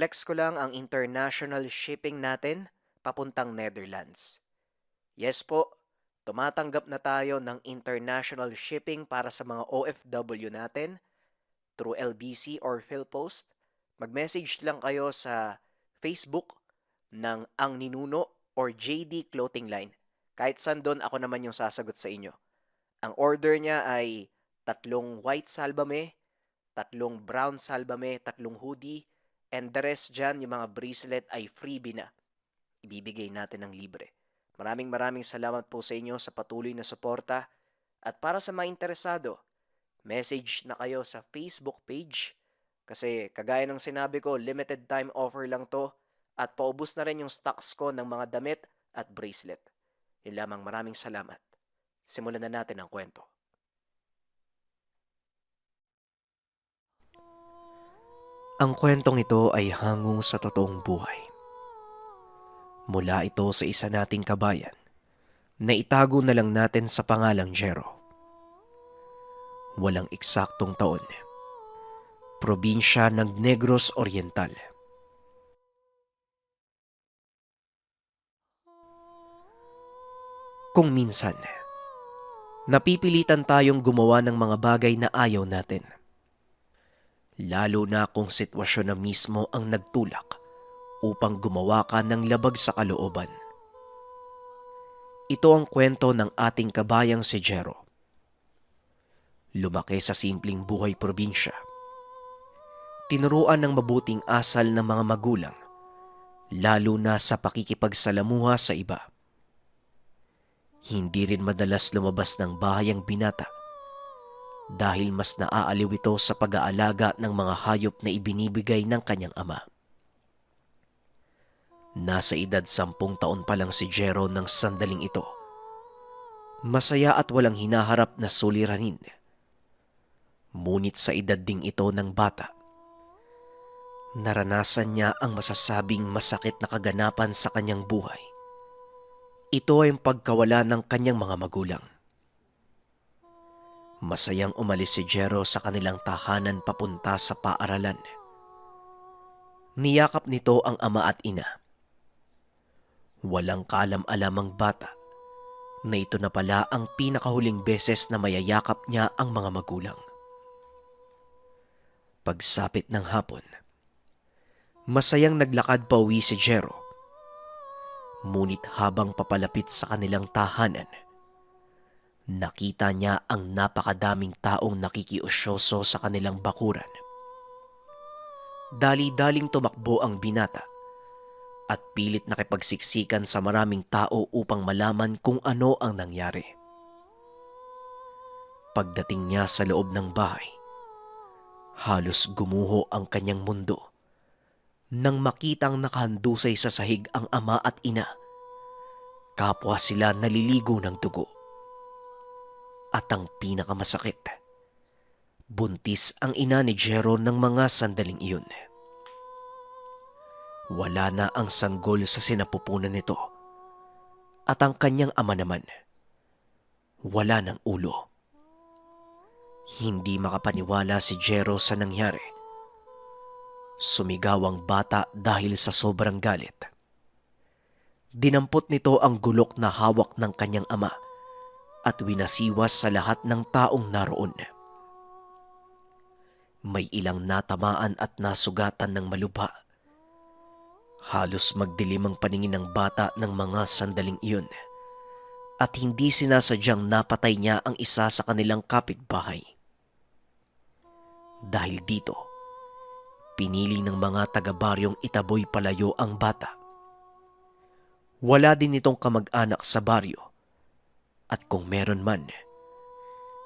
Flex ko lang ang international shipping natin papuntang Netherlands. Yes po, tumatanggap na tayo ng international shipping para sa mga OFW natin through LBC or PhilPost. Mag-message lang kayo sa Facebook ng Ang Ninuno or JD Clothing Line. Kahit saan doon, ako naman yung sasagot sa inyo. Ang order niya ay tatlong white salbame, tatlong brown salbame, tatlong hoodie, and the rest dyan, yung mga bracelet ay freebie na. Ibibigay natin ng libre. Maraming maraming salamat po sa inyo sa patuloy na suporta. At para sa mga interesado, message na kayo sa Facebook page kasi kagaya ng sinabi ko, limited time offer lang to at paubos na rin yung stocks ko ng mga damit at bracelet. Yun lamang, maraming salamat. Simulan na natin ang kwento. Ang kwentong ito ay hango sa totoong buhay. Mula ito sa isa nating kabayan na itago na lang natin sa pangalang Jero. Walang eksaktong taon. Probinsya ng Negros Oriental. Kung minsan, napipilitan tayong gumawa ng mga bagay na ayaw natin. Lalo na kung sitwasyon na mismo ang nagtulak upang gumawa ka ng labag sa kalooban. Ito ang kwento ng ating kabayang si Jero. Lumaki sa simpleng buhay probinsya. Tinuruan ng mabuting asal ng mga magulang, lalo na sa pakikipagsalamuha sa iba. Hindi rin madalas lumabas ng bahay ang binata dahil mas naaaliw ito sa pag-aalaga ng mga hayop na ibinibigay ng kanyang ama. Nasa edad 10 taon pa lang si Jero ng sandaling ito. Masaya at walang hinaharap na suliranin. Ngunit sa edad ding ito ng bata, naranasan niya ang masasabing masakit na kaganapan sa kanyang buhay. Ito ay ang pagkawala ng kanyang mga magulang. Masayang umalis si Jero sa kanilang tahanan papunta sa paaralan. Niyakap nito ang ama at ina. Walang kaalam-alamang bata na ito na pala ang pinakahuling beses na mayayakap niya ang mga magulang. Pagsapit ng hapon, masayang naglakad pa uwi si Jero. Ngunit habang papalapit sa kanilang tahanan, nakita niya ang napakadaming taong nakikiusyoso sa kanilang bakuran. Dali-daling tumakbo ang binata at pilit nakipagsiksikan sa maraming tao upang malaman kung ano ang nangyari. Pagdating niya sa loob ng bahay, halos gumuho ang kanyang mundo nang makitang nakahandusay sa sahig ang ama at ina. Kapwa sila naliligo ng dugo. At ang pinakamasakit, buntis ang ina ni Jero ng mga sandaling iyon. Wala na ang sanggol sa sinapupunan nito at ang kanyang ama naman, wala ng ulo. Hindi makapaniwala si Jero sa nangyari. Sumigaw ang bata dahil sa sobrang galit. Dinampot nito ang gulok na hawak ng kanyang ama at winasiwas sa lahat ng taong naroon. May ilang natamaan at nasugatan ng malubha. Halos magdilim ang paningin ng bata ng mga sandaling iyon at hindi sinasadyang napatay niya ang isa sa kanilang kapitbahay. Dahil dito, pinili ng mga taga-baryong itaboy palayo ang bata. Wala din itong kamag-anak sa baryo at kung meron man,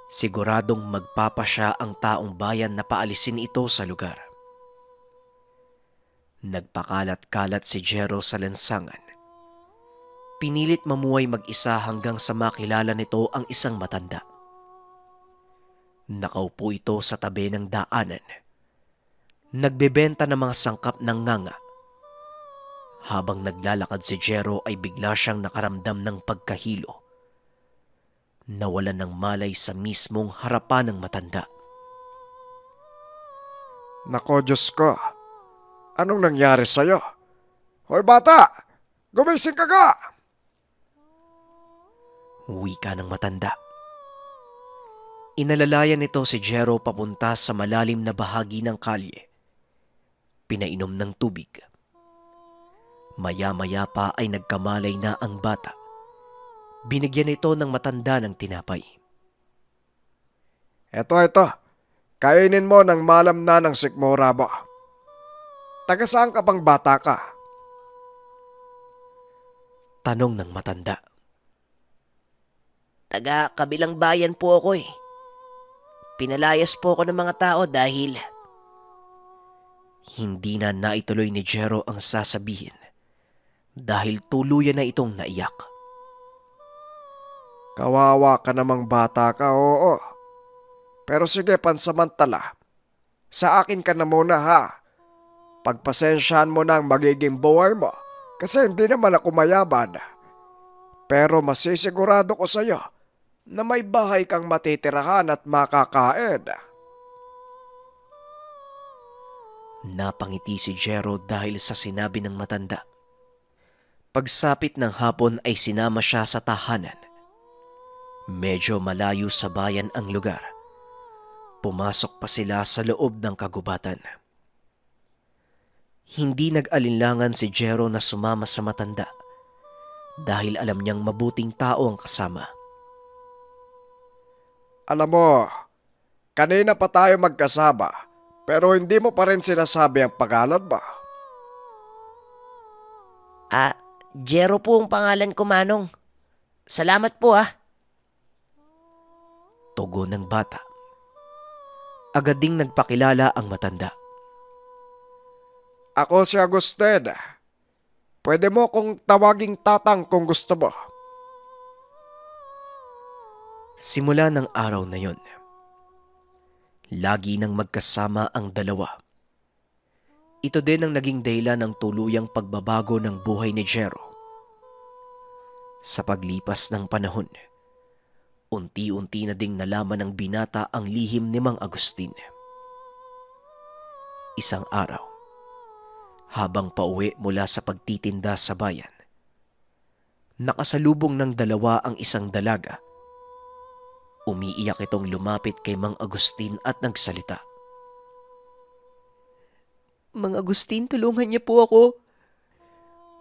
siguradong magpapasya ang taong bayan na paalisin ito sa lugar. Nagpakalat-kalat si Jero sa lansangan. Pinilit mamuhay mag-isa hanggang sa makilala nito ang isang matanda. Nakaupo ito sa tabi ng daanan. Nagbebenta ng mga sangkap ng nganga. Habang naglalakad si Jero ay bigla siyang nakaramdam ng pagkahilo. Nawalan ng malay sa mismong harapan ng matanda. Nako, Diyos ko. Anong nangyari sa'yo? Hoy bata! Gumising ka ka! Wika ng matanda. Inalalayan nito si Jero papunta sa malalim na bahagi ng kalye. Pinainom ng tubig. Maya-maya pa ay nagkamalay na ang bata. Binigyan ito ng matanda ng tinapay. Ito. Kainin mo ng malam na ng sikmura mo. Taga saan ka bang bata ka? Tanong ng matanda. Taga kabilang bayan po ako eh. Pinalayas po ako ng mga tao dahil... Hindi na naituloy ni Jero ang sasabihin dahil tuluyan na itong naiyak. Kawawa ka namang bata ka, oo. Pero sige, pansamantala. Sa akin ka na muna ha. Pagpasensyahan mo na ang magiging buhay mo kasi hindi naman ako mayaman. Pero masisigurado ko sa'yo na may bahay kang matitirahan at makakain. Napangiti si Jero dahil sa sinabi ng matanda. Pagsapit ng hapon ay sinama siya sa tahanan. Medyo malayo sa bayan ang lugar. Pumasok pa sila sa loob ng kagubatan. Hindi nag-alinlangan si Jero na sumama sa matanda dahil alam niyang mabuting tao ang kasama. Alam mo, kanina pa tayo magkasama pero hindi mo pa rin sinasabi ang pangalan mo. Jero po ang pangalan ko, Manong. Salamat po Tugon ng bata. Agad ding nagpakilala ang matanda. Ako si Agustin. Pwede mo kong tawaging tatang kung gusto mo. Simula ng araw na yon, lagi nang magkasama ang dalawa. Ito din ang naging dahilan ng tuluyang pagbabago ng buhay ni Jero. Sa paglipas ng panahon, unti-unti na ding nalaman ng binata ang lihim ni Mang Agustin. Isang araw, habang pauwi mula sa pagtitinda sa bayan, nakasalubong ng dalawa ang isang dalaga. Umiiyak itong lumapit kay Mang Agustin at nagsalita. Mang Agustin, tulungan niya po ako.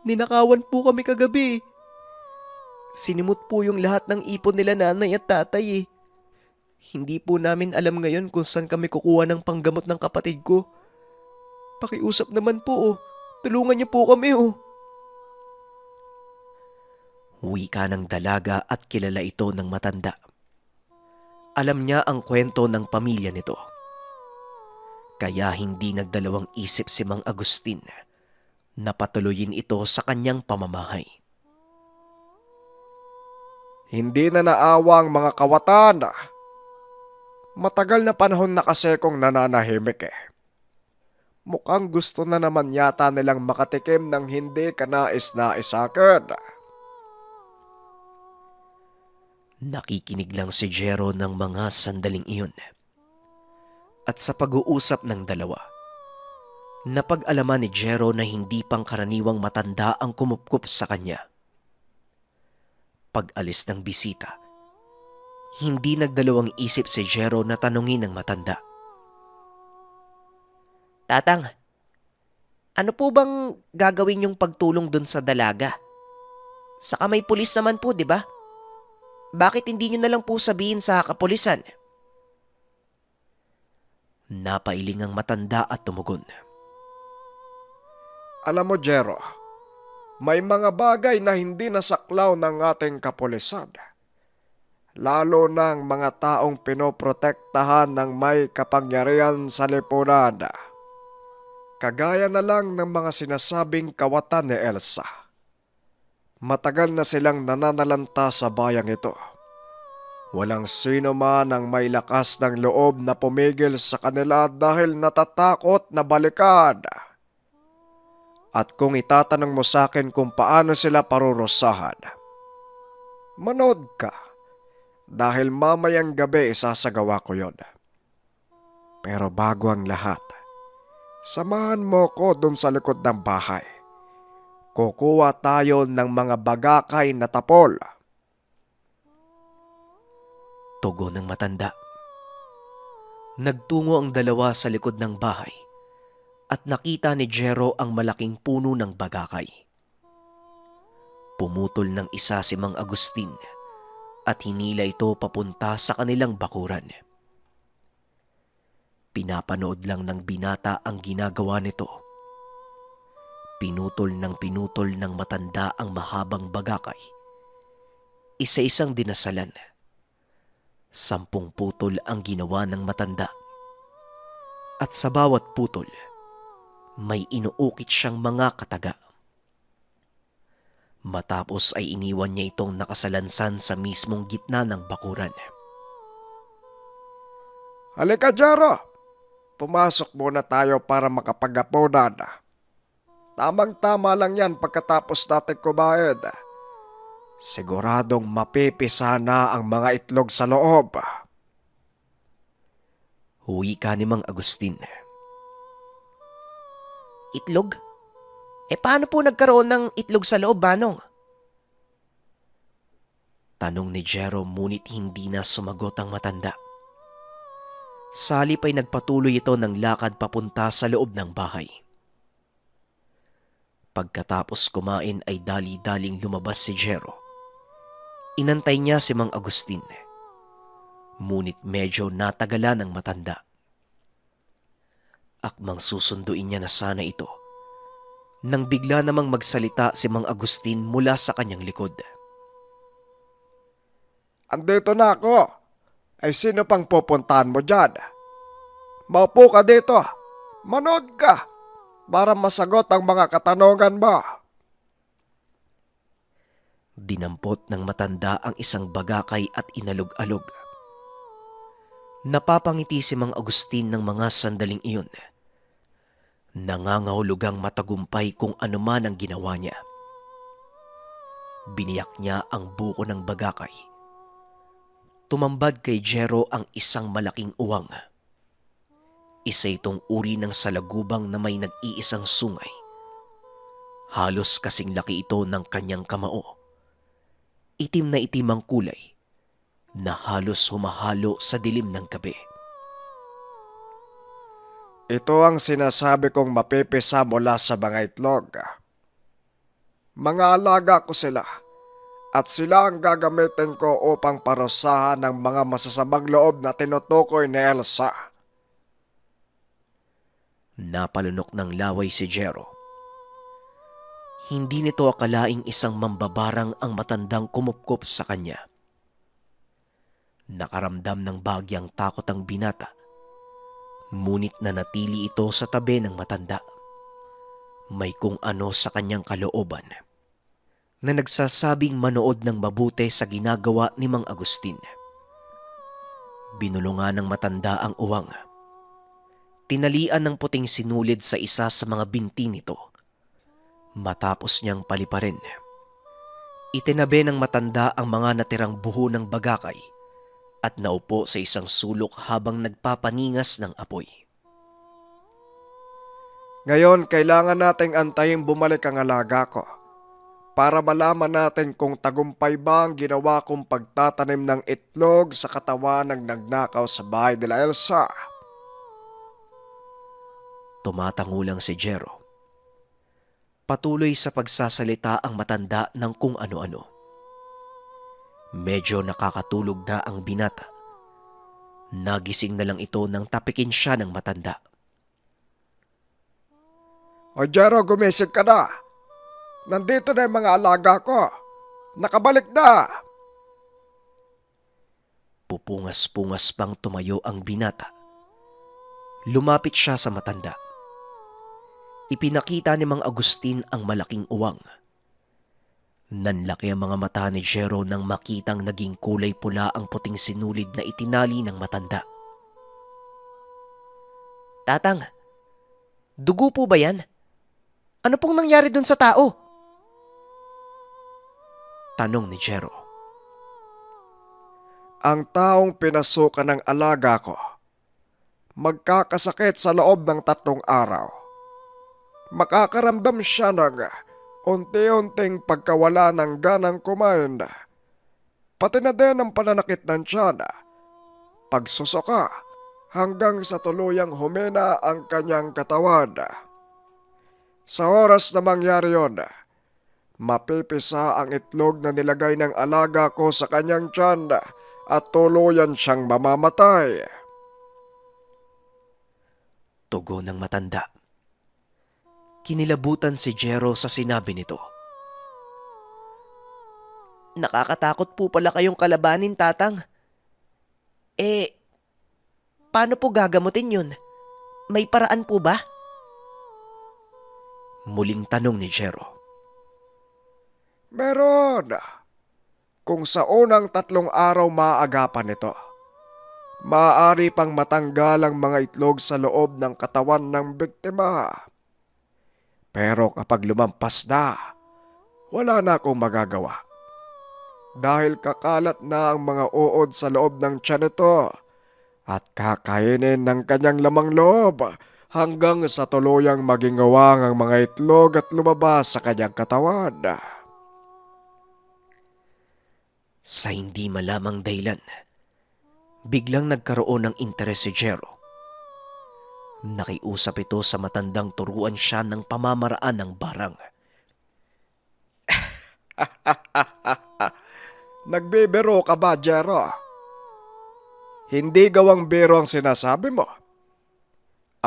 Ninakawan po kami kagabi. Sinimot po yung lahat ng ipon nila nanay at tatay eh. Hindi po namin alam ngayon kung saan kami kukuha ng panggamot ng kapatid ko. Pakiusap naman po Tulungan niyo po kami Wika ng dalaga at kilala ito ng matanda. Alam niya ang kwento ng pamilya nito. Kaya hindi nagdalawang isip si Mang Agustin na patuloyin ito sa kanyang pamamahay. Hindi na naawa ang mga kawatan. Matagal na panahon na kasi kong nananahimik Mukhang gusto na naman yata nilang makatikim ng hindi kanais-nais sa akin. Nakikinig lang si Jero ng mga sandaling iyon. At sa pag-uusap ng dalawa, napag-alaman ni Jero na hindi pangkaraniwang matanda ang kumupkup sa kanya. Pag-alis ng bisita, hindi nagdalawang isip si Jero na tanungin ng matanda. Tatang, ano po bang gagawin yung pagtulong dun sa dalaga? Saka may pulis naman po, di ba? Bakit hindi nyo na lang po sabihin sa kapulisan? Napailing ang matanda at tumugon. Alam mo, Jero, may mga bagay na hindi nasaklaw ng ating kapulisan. Lalo na ang mga taong pinoprotektahan ng may kapangyarihan sa lipunan. Kagaya na lang ng mga sinasabing kawatan ni Elsa. Matagal na silang nananalanta sa bayang ito. Walang sino man ang may lakas ng loob na pumigil sa kanila dahil natatakot na balikan. At kung itatanong mo sa akin kung paano sila parurusahan, manood ka dahil mamayang gabi isasagawa ko yon. Pero bago ang lahat, Samahan mo ko dun sa likod ng bahay. Kukuha tayo ng mga bagakay na tapol. Tugon ng matanda. Nagtungo ang dalawa sa likod ng bahay at nakita ni Jero ang malaking puno ng bagakay. Pumutol ng isa si Mang Agustin at hinila ito papunta sa kanilang bakuran. Pinapanood lang ng binata ang ginagawa nito. Pinutol ng matanda ang mahabang bagakay. Isa-isang dinasalan. 10 putol ang ginawa ng matanda. At sa bawat putol, may inuukit siyang mga kataga. Matapos ay iniwan niya itong nakasalansan sa mismong gitna ng bakuran. Halika, Jero! Pumasok muna tayo para makapag-apunan. Tamang-tama lang yan pagkatapos natin kumain. Siguradong mapipisa na ang mga itlog sa loob. Huwi ka ni Mang Agustin. Itlog? Paano po nagkaroon ng itlog sa loob, Manong? Tanong ni Jero ngunit hindi na sumagot ang matanda. Sa halip ay nagpatuloy ito ng lakad papunta sa loob ng bahay. Pagkatapos kumain ay dali-daling lumabas si Jero. Inantay niya si Mang Agustin. Ngunit medyo natagalan ng matanda. Akmang susunduin niya na sana ito nang bigla namang magsalita si Mang Agustin mula sa kanyang likod. Andito na ako. Ay sino pang pupuntahan mo dyan? Maupo ka dito. Manood ka para masagot ang mga katanungan mo. Dinampot ng matanda ang isang bagakay at inalog-alog. Napapangiti si Mang Agustin ng mga sandaling iyon. Nangangahulugang matagumpay kung ano man ang ginawa niya. Biniyak niya ang buko ng bagakay. Tumambad kay Jero ang isang malaking uwang. Isa itong uri ng salagubang na may nag-iisang sungay. Halos kasing laki ito ng kanyang kamao. Itim na itim ang kulay na halos humahalo sa dilim ng gabi. Ito ang sinasabi kong mapipisa mula sa mga itlog. Mga alaga ko sila at sila ang gagamitin ko upang parusahan ng mga masasamang loob na tinutukoy ni Elsa. Napalunok ng laway si Jero. Hindi nito akalaing isang mambabarang ang matandang kumupkop sa kanya. Nakaramdam ng bagyang takot ang binata. Ngunit nanatili ito sa tabi ng matanda. May kung ano sa kanyang kalooban na nagsasabing manood ng mabuti sa ginagawa ni Mang Agustin. Binulungan ng matanda ang uwang. Tinalian ng puting sinulid sa isa sa mga binti nito. Matapos niyang paliparin, itinabi ng matanda ang mga natirang buho ng bagakay at naupo sa isang sulok habang nagpapaningas ng apoy. Ngayon, kailangan nating antayin bumalik ang alaga ko para malaman natin kung tagumpay ba ang ginawa kong pagtatanim ng itlog sa katawan ng nagnakaw sa bahay nila Elsa. Tumatangulang si Jero. Patuloy sa pagsasalita ang matanda ng kung ano-ano. Medyo nakakatulog na ang binata. Nagising na lang ito nang tapikin siya ng matanda. O Jero, gumising ka na. Nandito na yung mga alaga ko. Nakabalik na. Pupungas-pungas pang tumayo ang binata. Lumapit siya sa matanda. Ipinakita ni Mang Agustin ang malaking uwang. Nanlaki ang mga mata ni Jero nang makitang naging kulay pula ang puting sinulid na itinali ng matanda. Tatang, dugo po ba yan? Ano pong nangyari dun sa tao? Tanong ni Jero. Ang taong pinasukan ng alaga ko, magkakasakit sa loob ng 3 araw. Makakaramdam siya ng unti-unting pagkawala ng ganang kumain, pati na din ang pananakit ng tiyan, pagsusuka, hanggang sa tuluyang humina ang kanyang katawan. Sa oras na mangyari yon, mapipisa ang itlog na nilagay ng alaga ko sa kanyang tiyan at tuluyan siyang mamamatay. Tugon ng matanda. Kinilabutan si Jero sa sinabi nito. Nakakatakot po pala kayong kalabanin, Tatang. Paano po gagamutin yun? May paraan po ba? Muling tanong ni Jero. Meron. Kung sa unang 3 araw maagapan ito, maaari pang matanggal ang mga itlog sa loob ng katawan ng biktima. Pero kapag lumampas na, wala na akong magagawa. Dahil kakalat na ang mga uod sa loob ng tiyan nito at kakainin ng kanyang lamang loob hanggang sa tuluyang maging ngawang ang mga itlog at lumabas sa kanyang katawan. Sa hindi malamang dahilan, biglang nagkaroon ng interes si Jero. Nakiusap ito sa matandang turuan siya ng pamamaraan ng barang. Nagbibiro ka ba, Jero? Hindi gawang biro ang sinasabi mo.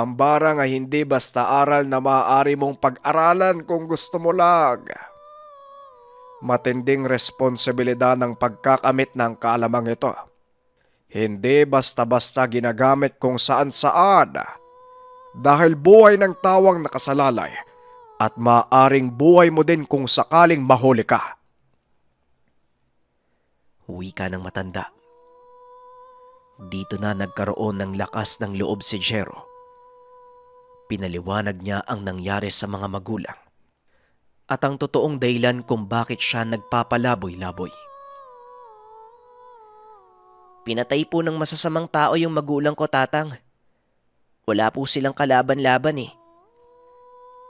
Ang barang ay hindi basta aral na maaari mong pag-aralan kung gusto mo lang. Matinding responsibilidad ng pagkakamit ng kaalamang ito. Hindi basta-basta ginagamit kung saan-saan dahil buhay ng tawang nakasalalay at maaaring buhay mo din kung sakaling mahuli ka. Wika ng matanda. Dito na nagkaroon ng lakas ng loob si Jero. Pinaliwanag niya ang nangyari sa mga magulang at ang totoong dahilan kung bakit siya nagpapalaboy-laboy. Pinatay po ng masasamang tao yung magulang ko, Tatang. Wala po silang kalaban-laban eh.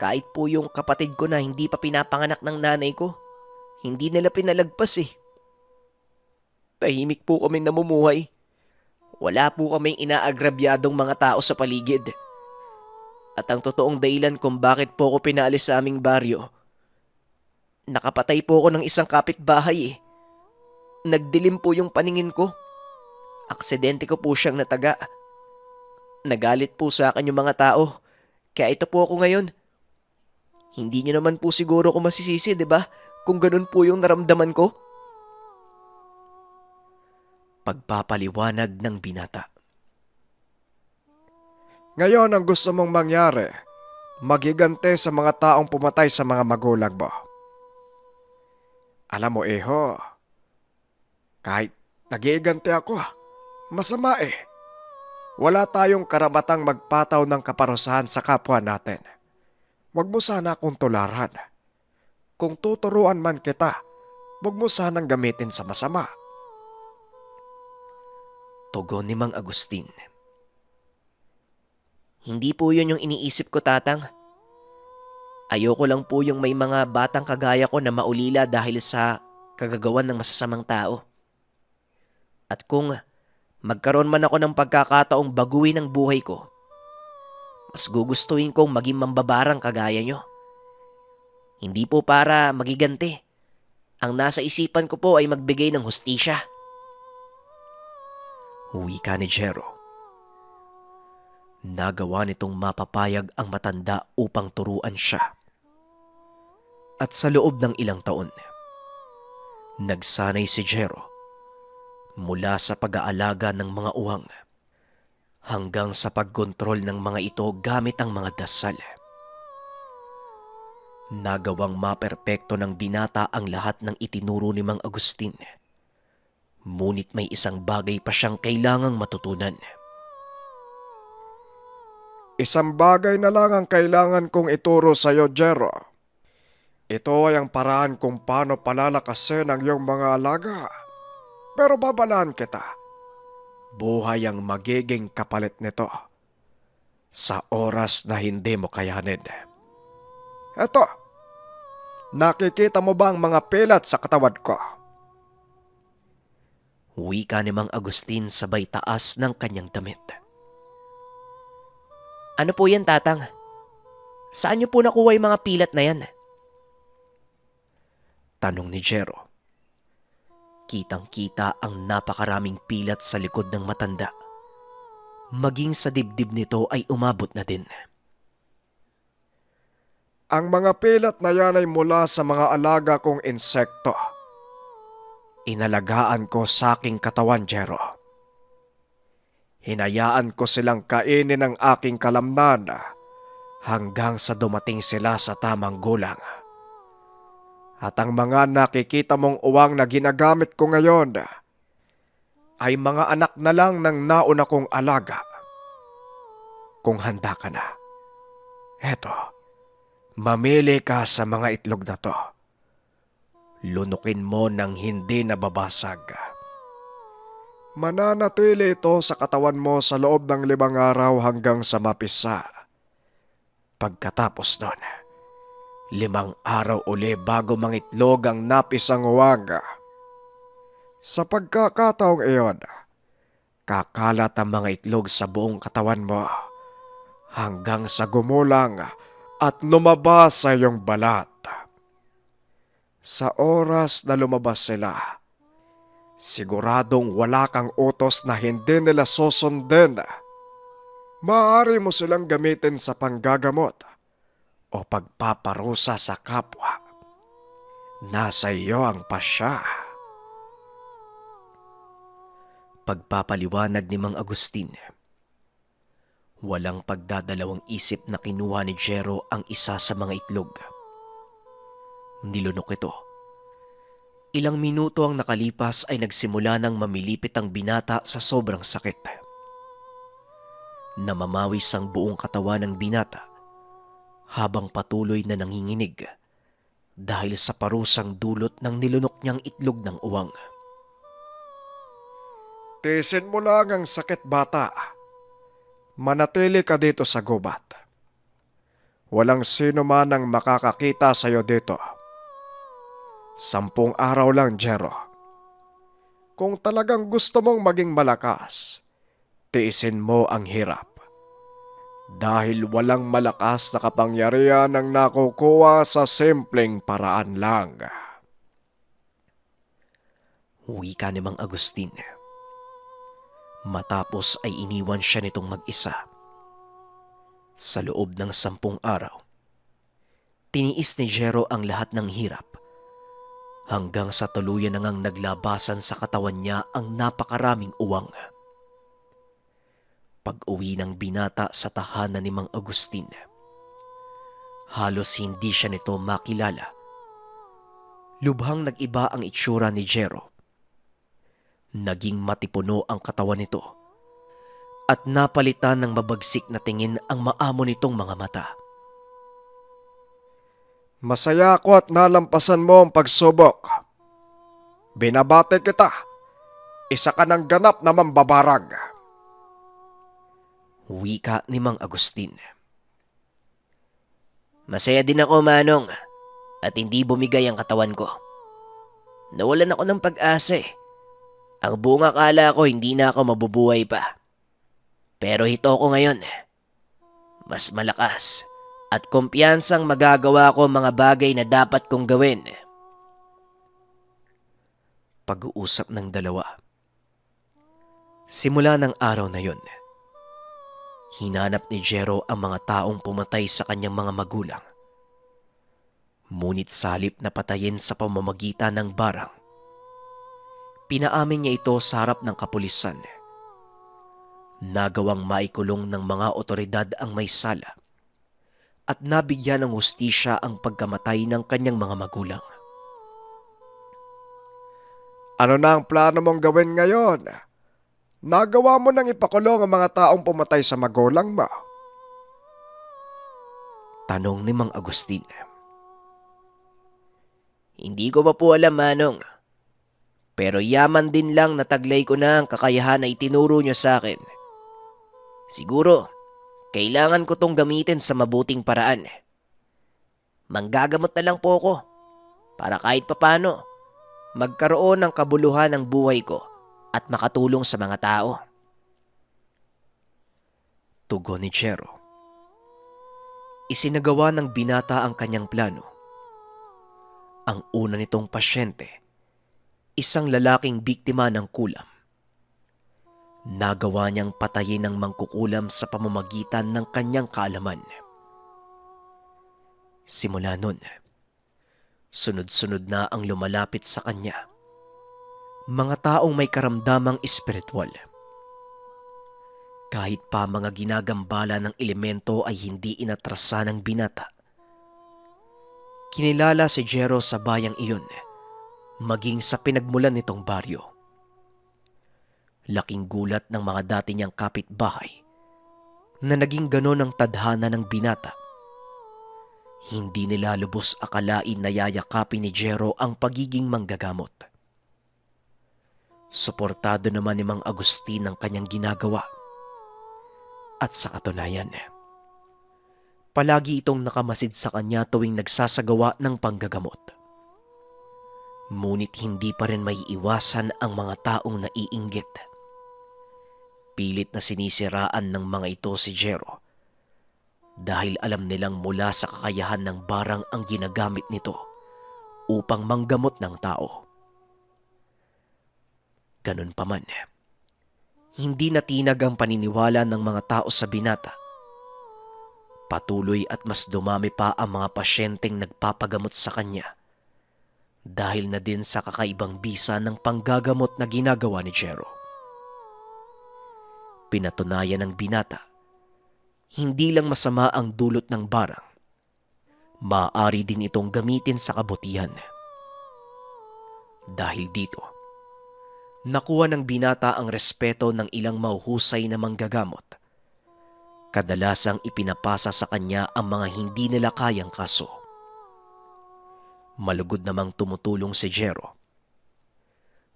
Kahit po yung kapatid ko na hindi pa pinapanganak ng nanay ko, hindi nila pinalagpas eh. Tahimik po kami namumuhay. Wala po kaming inaagrabyadong mga tao sa paligid. At ang totoong dahilan kung bakit po ako pinaalis sa aming baryo, nakapatay po ako ng isang kapitbahay eh. Nagdilim po yung paningin ko. Aksidente ko po siyang nataga. Nagalit po sa akin yung mga tao, kaya ito po ako ngayon. Hindi niyo naman po siguro ko masisisi, di ba? Kung ganun po yung naramdaman ko. Pagpapaliwanag ng binata. Ngayon ang gusto mong mangyari, magigante sa mga taong pumatay sa mga magulang mo. Alam mo, Eho, kahit nagigante ako, masama eh. Wala tayong karamatang magpataw ng kaparusahan sa kapwa natin. Huwag mo sana akong tularan. Kung tuturuan man kita, huwag mo sanang gamitin sa masama. Tugon ni Mang Agustin. Hindi po yun yung iniisip ko, Tatang. Ayoko lang po yung may mga batang kagaya ko na maulila dahil sa kagagawan ng masasamang tao. At kung magkaroon man ako ng pagkakataong baguhin ang buhay ko, mas gugustuhin kong maging mambabarang kagaya nyo. Hindi po para magiganti. Ang nasa isipan ko po ay magbigay ng hustisya. Wika ni Jero. Nagawa nitong mapapayag ang matanda upang turuan siya. At sa loob ng ilang taon, nagsanay si Jero mula sa pag-aalaga ng mga uwang hanggang sa pagkontrol ng mga ito gamit ang mga dasal. Nagawang maperpekto ng binata ang lahat ng itinuro ni Mang Agustin. Ngunit may isang bagay pa siyang kailangang matutunan. Isang bagay na lang ang kailangan kong ituro sa iyo, Jero. Ito ay ang paraan kung paano palalakasin ang iyong mga alaga. Pero babalaan kita. Buhay ang magiging kapalit nito. sa oras na hindi mo kayanin. Eto, nakikita mo ba ang mga pilat sa katawan ko? Wika ni Mang Agustin sabay taas ng kanyang damit. Ano po yan, Tatang? Saan niyo po nakuha yung mga pilat na yan? Tanong ni Jero. Kitang-kita ang napakaraming pilat sa likod ng matanda. Maging sa dibdib nito ay umabot na din. Ang mga pilat na yan ay mula sa mga alaga kong insekto. Inalagaan ko sa aking katawan, Jero. Hinayaan ko silang kainin ang aking kalamnan hanggang sa dumating sila sa tamang gulang. At ang mga nakikita mong uwang na ginagamit ko ngayon ay mga anak na lang ng nauna kong alaga. Kung handa ka na, eto, mamili ka sa mga itlog na to. Lunukin mo ng hindi nababasag. Mananatili ito sa katawan mo sa loob ng 5 araw hanggang sa mapisa. Pagkatapos nun, 5 araw uli bago mangitlog ang napisang uwag. Sa pagkakataong iyon, kakalat ang mga itlog sa buong katawan mo hanggang sa gumulang at lumabas sa iyong balat. Sa oras na lumabas sila, siguradong wala kang utos na hindi nila susundin. Maaari mo silang gamitin sa panggagamot o pagpaparusa sa kapwa. Nasa iyo ang pasya. Pagpapaliwanag ni Mang Agustin. Walang pagdadalawang isip na kinuha ni Jero ang isa sa mga itlog. Nilunok ito. Ilang minuto ang nakalipas ay nagsimula ng mamilipit ang binata sa sobrang sakit. Namamawis ang buong katawan ng binata habang patuloy na nanginginig dahil sa parusang dulot ng nilunok niyang itlog ng uwang. Tiisin mo lang ang sakit, bata. Manatili ka dito sa gubat. Walang sino man ang makakakita sa iyo dito. 10 araw lang, Jero. Kung talagang gusto mong maging malakas, tiisin mo ang hirap. Dahil walang malakas na kapangyarihan ang nakukuha sa simpleng paraan lang. Wika ni Mang Agustin. Matapos ay iniwan siya nitong mag-isa. Sa loob ng 10 araw, tiniis ni Jero ang lahat ng hirap hanggang sa tuluyan na ngang naglabasan sa katawan niya ang napakaraming uwang. Pag-uwi ng binata sa tahanan ni Mang Agustin, halos hindi siya nito makilala. Lubhang nag-iba ang itsura ni Jero. Naging matipuno ang katawan nito at napalitan ng mabagsik na tingin ang maamo nitong mga mata. Masaya ako at nalampasan mo ang pagsubok. Binabati kita. Isa ka ng ganap na mambabarag. Wika ni Mang Agustin. Masaya din ako, Manong, at hindi bumigay ang katawan ko. Nawalan ako ng pag-asa. Ang buong akala ko hindi na ako mabubuhay pa. Pero hito ko ngayon. Mas malakas at kumpiyansang magagawa ko mga bagay na dapat kong gawin. Pag-uusap ng dalawa. Simula ng araw na yon, hinanap ni Jero ang mga taong pumatay sa kanyang mga magulang. Ngunit sa halip na patayin sa pamamagitan ng barang, pinaamin niya ito sa harap ng kapulisan. Nagawang maikulong ng mga otoridad ang may sala at nabigyan ng hustisya ang pagkamatay ng kanyang mga magulang. Ano na ang plano mong gawin ngayon? Nagawa mo nang ipakulong ang mga taong pumatay sa magulang mo? Tanong ni Mang Agustin. Hindi ko pa po alam, Manong. Pero yaman din lang nataglay ko na ang kakayahan na itinuro niyo sa akin. Siguro, Kailangan ko tong gamitin sa mabuting paraan. Manggagamot na lang po ako para kahit papano magkaroon ng kabuluhan ng buhay ko at makatulong sa mga tao. Tugon ni Jero. Isinagawa ng binata ang kanyang plano. Ang una nitong pasyente, isang lalaking biktima ng kulam. Nagawa niyang patayin ng mangkukulam sa pamamagitan ng kanyang kaalaman. Simula nun, sunod-sunod na ang lumalapit sa kanya. Mga taong may karamdamang espiritual. Kahit pa mga ginagambala ng elemento ay hindi inatrasa ng binata. Kinilala si Jero sa bayang iyon, maging sa pinagmulan nitong baryo. Laking gulat ng mga dati niyang kapitbahay na naging ganon ang tadhana ng binata. Hindi nila lubos akalain na yayakapin ni Jero ang pagiging manggagamot. Suportado naman ni Mang Agustin ang kanyang ginagawa. At sa katunayan, palagi itong nakamasid sa kanya tuwing nagsasagawa ng panggagamot. Ngunit hindi pa rin may iwasan ang mga taong naiinggit. Pilit na sinisiraan ng mga ito si Jero dahil alam nilang mula sa kakayahan ng barang ang ginagamit nito upang manggamot ng tao. Ganun pa man, hindi natinag ang paniniwala ng mga tao sa binata. Patuloy at mas dumami pa ang mga pasyenteng nagpapagamot sa kanya dahil na din sa kakaibang bisa ng panggagamot na ginagawa ni Jero. Pinatunayan ng binata, hindi lang masama ang dulot ng barang, maaari din itong gamitin sa kabutihan. Dahil dito, nakuha ng binata ang respeto ng ilang mahuhusay na manggagamot. Kadalasang ipinapasa sa kanya ang mga hindi nila kayang kaso. Malugod namang tumutulong si Jero.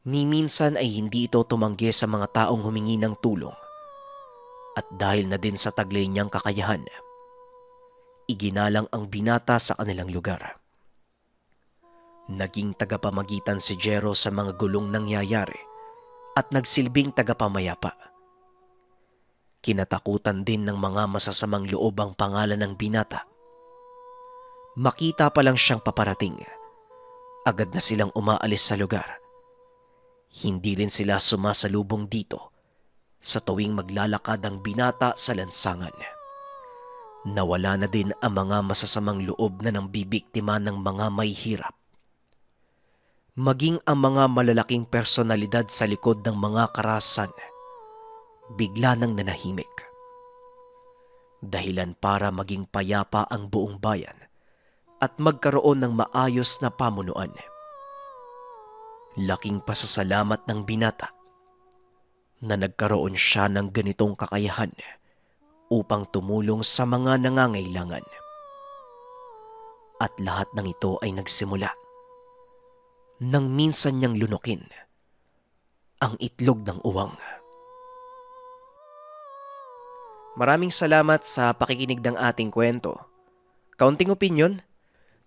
Ni minsan ay hindi ito tumanggi sa mga taong humingi ng tulong. At dahil na din sa taglay niyang kakayahan, iginalang ang binata sa kanilang lugar. Naging tagapamagitan si Jero sa mga gulong nangyayari at nagsilbing tagapamayapa. Kinatakutan din ng mga masasamang loob ang pangalan ng binata. Makita pa lang siyang paparating, agad na silang umaalis sa lugar. Hindi rin sila sumasalubong dito sa tuwing maglalakad ang binata sa lansangan. Nawala na din ang mga masasamang loob na nang bibiktima ng mga may hirap. Maging ang mga malalaking personalidad sa likod ng mga karahasan, bigla nang nanahimik. Dahilan para maging payapa ang buong bayan at magkaroon ng maayos na pamunuan. Laking pasasalamat ng binata na nagkaroon siya ng ganitong kakayahan upang tumulong sa mga nangangailangan. At lahat ng ito ay nagsimula nang minsan niyang lunukin ang itlog ng uwang. Maraming salamat sa pakikinig ng ating kwento. Kaunting opinyon,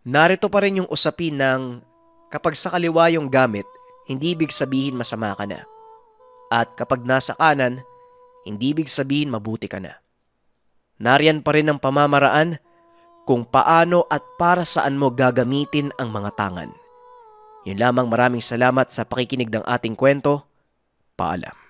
narito pa rin yung usapin ng kapag sa kaliwa yung gamit, hindi ibig sabihin masama ka na. At kapag nasa kanan, hindi ibig sabihin mabuti ka na. Nariyan pa rin ang pamamaraan kung paano at para saan mo gagamitin ang mga tangan. Yun lamang, maraming salamat sa pakikinig ng ating kwento. Paalam.